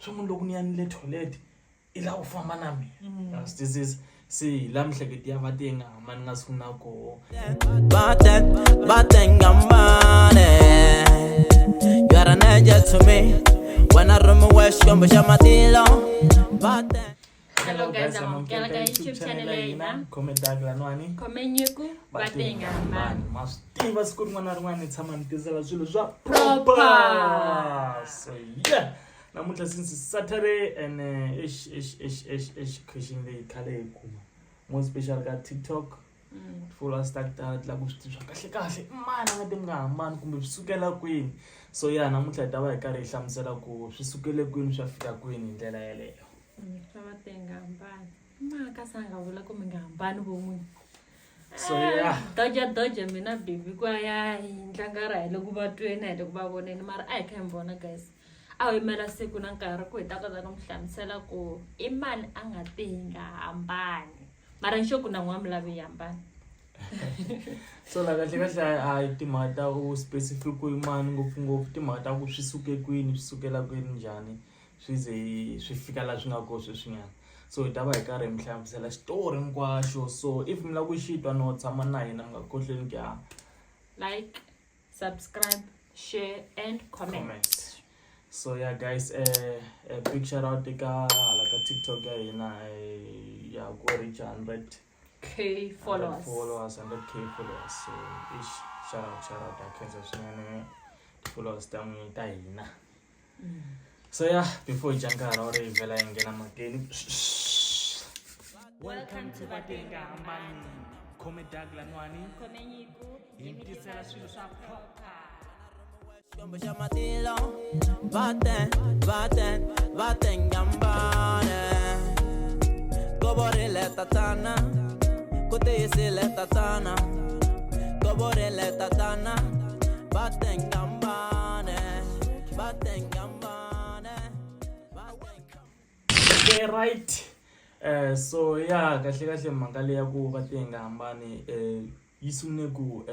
somunye lokuniani le toilet ila ufamba nami this is see lamhleketi yabatenga mani ngasifuna go batengambane you are an angel to me when I run away shombo shamatilo Hello guys, I'm on YouTube channel. Comment Daglanwani. Komenyuku batengambane. Mastiva siku mwana rwani tshama nitizela swilo swa Proper. So yeah. Namuhla since Saturday and ish question leyi khale kuma. More special ka TikTok. Follow us la kusitishwa kahle mana ngade mngahambani kumbe swisukela kwini. So yeah, namuhla tava hi karhi hi hlamusela ku swisukele kwini swa fika kwini ndlela yeleyo. Batengambane. Maka sanga vula ku mingahambani vomunye. So yeah. Doja mina baby kwaya inhlangara loku batwena loku baboneni mara ai kha mbona guys. Awimela siku na nkarhi ku hita kaza no mhlamusela ku imani anga tingahambani. Mara nxoku na n'wamlavi yambani. So la kahle a timhata u specific ku imani ngopfungopfu timhata ku swisuke kwini swisukela kwini njhani swize swi fika la swi nga ko sweswinyana. So hi ta va hi karhi hi mihlamusela xitori hinkwaxo. So if mi la ku xitwa no tshama na hina mi nga kohleni ku Like, subscribe, share and comment. So yeah guys, a big shout out eka like a TikTok ya hina ya ku reach 100K followers. 100K followers. So ish shout out akhenza swinene followers ta n'wina ta hina. So yeah, before Jankara or vela ingena mateni. Welcome to Batengambane. Comment Daglanwani. Komenyuku Intisela swilo swa proper. shombo shamatilo batengambane goborele tatana kuteyisile tatana goborele tatana batengambane. Okay, right. So yeah, kahle mhaka leya ku Batengambane yisune ku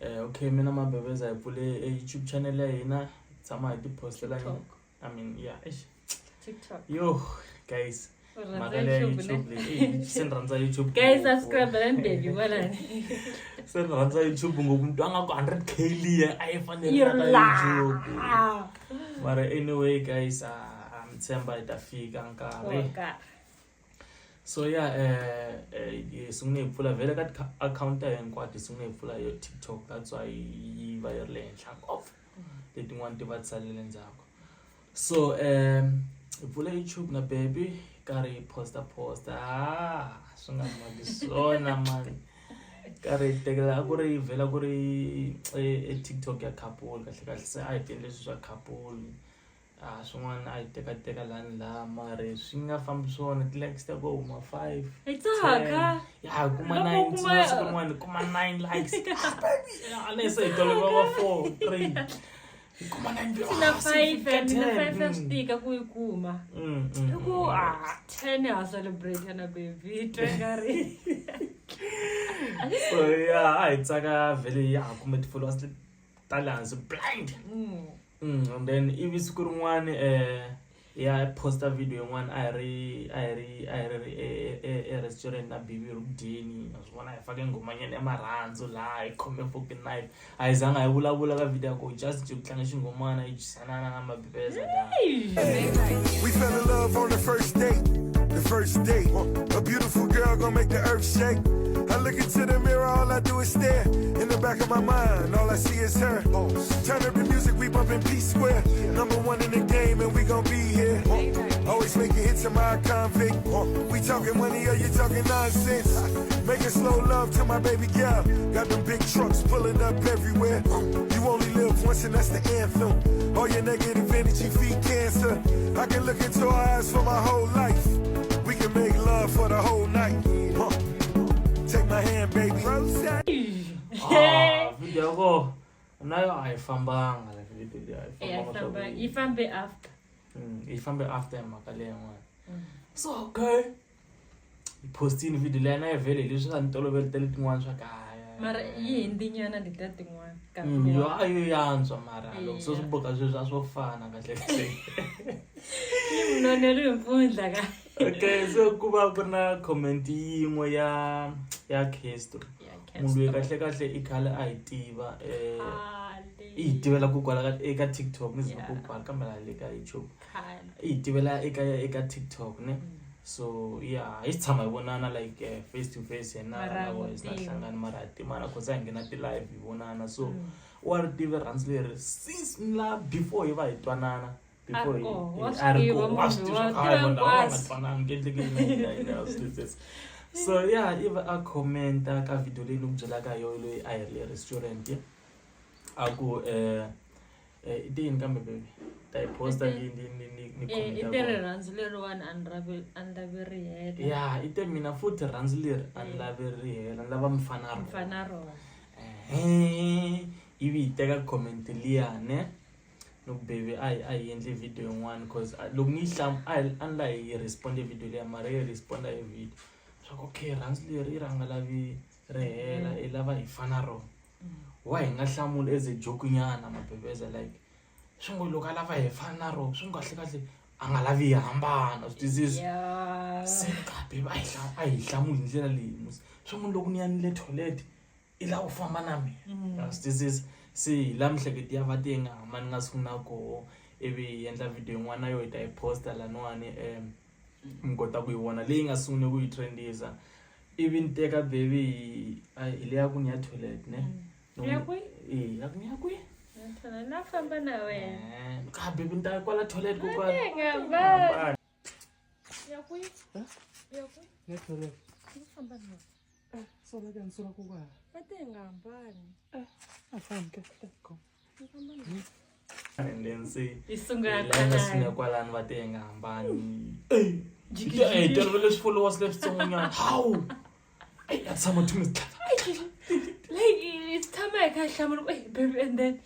okay mina mabebeza hi pfule YouTube channel ya hina tshama hi tipostela I mean yeah TikTok. yo guys mhaka leya YouTube leyi se ni rhandza YouTube Guys, subscribe and baby wala. se ni rhandza YouTube ngopfu mntu a nga ku 100K liya a yi fanele You're ka YouTube live. mara anyway guys tshemba hi ta fika nkarhi. Okay. So yeah, sungune pfula vele ka account ya hinkwato sungune pfula yo TikTok, that's why yi va yi ri le henhla ngopfu letin'wana ti va tsalele ndzhaku. So hi pfula YouTube na baby karhi posta swi nga maki swona man karhi tekela ku ri vela ku ri TikTok ya couple kahle se a hi tendle swa couple swin'wana a hi teka lani la mara swi nga fambi swona ti-likes ta go huma 5 Itsaka. ya kuma 9 siku rin'wana kuma 9 likes unless hi tolovela va 4 3 kuma 9 Sina 5 ya stika ku ikuma. Ku 10 ya celebrate na baby tengari. so yeah a hi tsaka vele ya kuma ti-followers talents blind. And then ivi siku rin'wana ya posta video yin'wana a hi ri restaurant na bibi rudini naswona hi fake ngomanyana ya marhandzu laha hi khome fucking knife a hi zanga hi vulavula ka video ku just ku tlanga xingomana hi jisanana na mabibeza We fell in love on the first date. A beautiful girl gonna make the earth shake. I look into the mirror, all I do is stare. In the back of my mind, all I see is her. Turn up the music, we bumpin' P Square. #1 in the game, and we gon' be here. Always making hits in my convict. We talking money, or you talking nonsense? Making slow love to my baby girl. Got them big trucks pulling up everywhere. You only live once, and that's the anthem. All your negative energy feed cancer. I can look into her eyes for my whole life. We can make love for the whole night. Take my hand, baby. video ko nayo a hi fambanga like video Ifambe after. hi fambe after mhaka leyi n'wana. So okay hi postini video leyi na yi vele leswi nga ni toloveletele tin'wana swa kaya Mara yi hindi nyana leta tin'wana. yo a yo yantswa mara loko so swi boka sweswi a swo fana kahle kahle vonele impundla ka. Okay, so kuba kuna comment yin'we ya Castro. Munhu kahle ikhale a yi tiva i tivela ku kwala eka TikTok ni zina ku kwala kambe la le ka YouTube. I tivela eka TikTok ne. So yeah, I tshama vonana like face to face and na voice na hlangana marati mana khoza ngena ti live vonana so wa ri tive rhandzi leri since la before hi va hi twanana before so yeah iva a commenta ka video leyi ni byela ka yo loyi a hi le restaurant a ku idini kambe baby I posta ni comment itere rhandzi leri one andlaveri hela yeah ite mina futhi rhandzi leri andlaveri hela lava mfanaro ivi teka comment liyane no baby I endle video yin'wana because loko ni anla hi respond video leya mara yi respond hi video so okay rhandzi leri ranga lavi rehela I lava hi fanaro wa hi nga hlamula as a joke nyana mabebeza like swingo loko a lava hi fanaro swingo kahle a nga lavi hambana this is se ka baby a hi hlamula ndlela leyi swingo loko ni ya ni le toilet I la u famba na mina this is si la mhleketi ya vatenga mani nga sunguna ko ivi endla video yin'wana yo ta yi posta lanwani ngota ku yi vona leyi nga sungune ku yi trendisa ivi ni teka baby ile ya ku ni ya toilet ne ya ku ya ku ni ya ku na famba na wena ka baby ni ta kwala toilet ku kwa ya ku ya ku ya toilet famba na so la kan sura ku kwa ngambani afanke go and then see isunga kana kwalani vatenga hambani telo leswi followers leswitsongonya how atsama to like it's time I can hlamula baby and then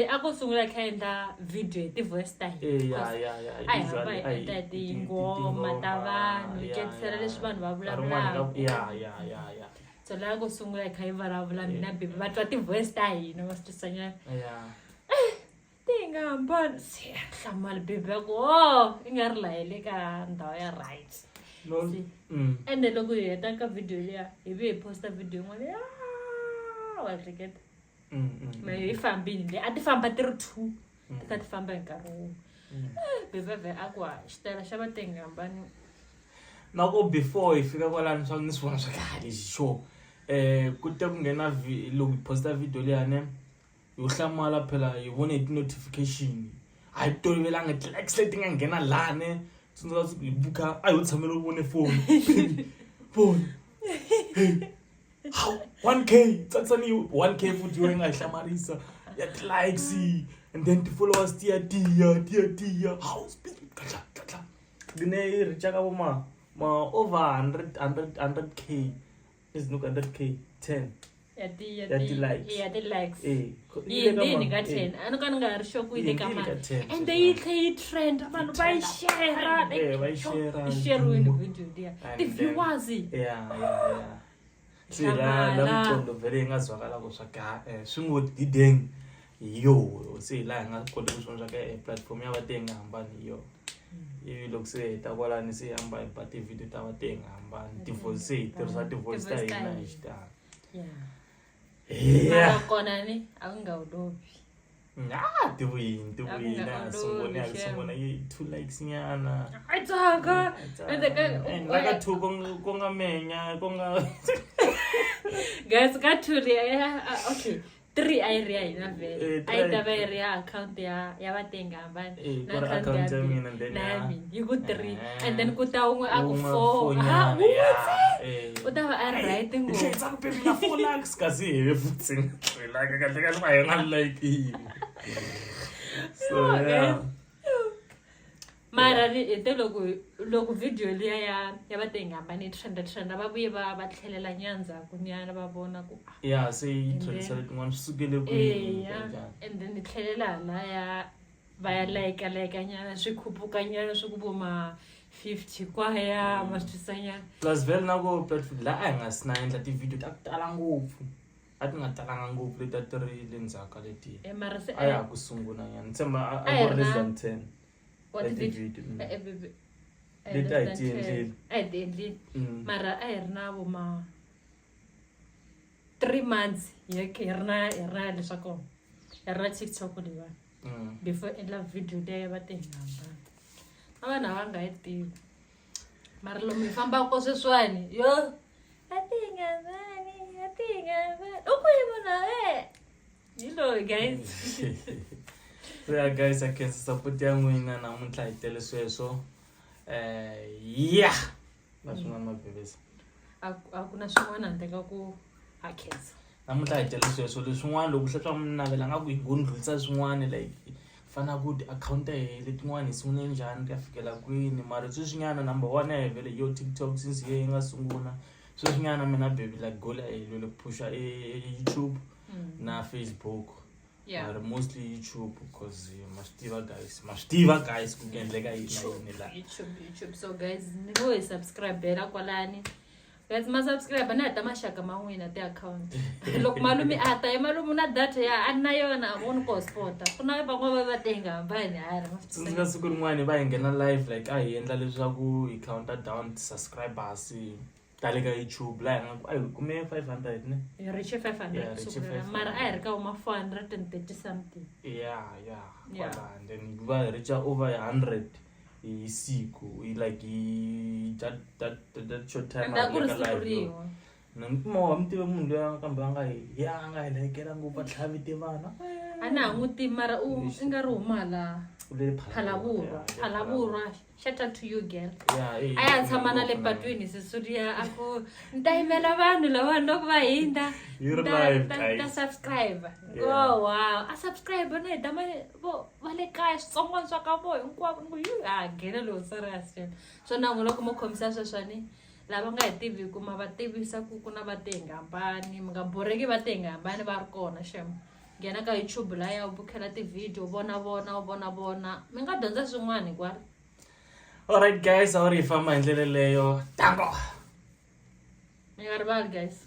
ako sungula kaenda video ti voice style yeah I tati ngoma ta vanhu ketsela leswi vanhu va vulavulaka yeah so la go sungula kai vulavula mina baby va twa ti voice ta hina va swisanyana tinga mbona si hlamala baby ko I nga ri la hele ka ndhawu ya right no and then loko hi heta ka video leya hi ve hi posta video yin'wana wa hleketa me hi fambini le a ti famba ti ri 2 ti ka ti famba hi nkarhi wun'we baby akwa xitela xa vatengambani nako before ifika kwalani swa ni swona swa kahle sure kutte ku nghena loko posta video leyane yo hlamala phela yi vone ti notification a yi tolovelanga likes leti nga nghena lane tsundzuka ku buka a yo tshamela vone phone how 1k tsatsani 1k futhi yo nga hlamarisa ya likes and then the followers tia how speed kaka dine richa ka boma over 100k is no 100k 10 ya ti likes yini ka 10 ano ka nga ri sure ku ile ka mali and they trend vanhu va share video dia the viewers sila la mcondo vele ngazwakala ku swa ka swingoti ding yo se la nga kole ku swona ka platform ya vatenga hambani yo ivi loko se ta kwalani se hamba hi pa ti video ta vatenga hambani ti voice tirhisa ti voice ta hina hi xitalo mara kona ni a nga ulovi ti vuyina sungona yi 2 likes nyana atsaka like tu konga menya konga guys ka thuri okay 3 area ina vele ai ta va area account ya vatenga hambani na account ya mina then you go 3 and then ku ta un'we a ku 4 uta va a right ngo tsa ku pemina 4 likes kasi hi futhi like kahle va yena like so yeah mara ite loko video leya ya vatenga hambani trend va vuye va tlhelela nyanza kunyana va vona ku se trend tin'wana sukele ku and then tlhelela la ya va ya like nyana swi khupuka nyana swi ku boma 50 kwaya maswisanyana plus vele nako platform la a nga sina endla ti video ta tala ngopfu a ti nga talanga ngopfu leti ti ri le ndzhaka leti mara se a ya ku sungula nyana tshemba a ku less than 10 what did you leti a hi ti endleli. a hi ti endleli Mm. mara a hi ri na vo ma 3 months hi ri na leswaku hi ri na TikTok leyiwani Mm. before endla video leyi va ti hambana na vanhu a va nga yi tivi mara lomu hi fambaka sweswiwani yo a ti hambani u ku yi vona hi loyi guys. So yeah guys, I can support ya n'wina namuntlha hi tele sweswo. Yeah. Na swin'wana mabebesi. a ku na swin'wana handle ka ku hakhensa. Namuntlha hi tele sweswo leswin'wana loko swi swa mi navela nga ku hi hundlulisa swin'wana like fana ku ti-account letin'wana hi sungule njhani ka fikela kwini mara sweswinyana number 1 ya hi vele yo TikTok since yi nga sungula sweswinyana mina baby like goal hi lo pusha YouTube na Facebook. Yeah. But mostly YouTube because mastiva guys ku endleka yini la. YouTube. So guys, ni ngo hi subscribe kwalani. Guys, ma subscribe na ta mashaka ma n'wina ti-account. Loko malume a ta malume na data ya a na yona voni ko spota. Ku na van'wana va tenga hambani hari ma Tsundzuka siku rin'wana va hi nghena live like a hi endla leswaku hi counter down subscribers ta le ka YouTube la nga ku kume 500 ne. hi riche 500 Yeah, riche 500. mara a hi ri ka 430 something. Yeah. Yeah. And then va reach over 100 hi siku like that short time Enda ku ri ka siku live. rin'we. Mo mtive munhu loyi kambe anga hi lekela ngopfu a tlhavi tivana. A na ha n'wi tivi mara u nga ri huma la Phalavurwa. Shout out to you girl. Yeah, A ya tshama na le patwini Sisulia a ku ni ta yimela vanhu lava loko va hinda. You're live, Ta guys. subscribe. Yeah. Oh wow. A subscribe na hi dama vo va le kaya switsongwana swa ka vo hinkwavo ni ku nghena lo serious. So na n'wi loko mo khomisa sweswani lava nga hi tivi kuma va tivisa ku na va tengambani mi nga boreki va tengambani va ri kona shem. Nghena ka YouTube la ya u bukhela ti-video vona mi nga dyondza swin'wana hikwari. Alright guys, a ri hi famba hi ndlela leyo. Tango. Mi nga rivali guys.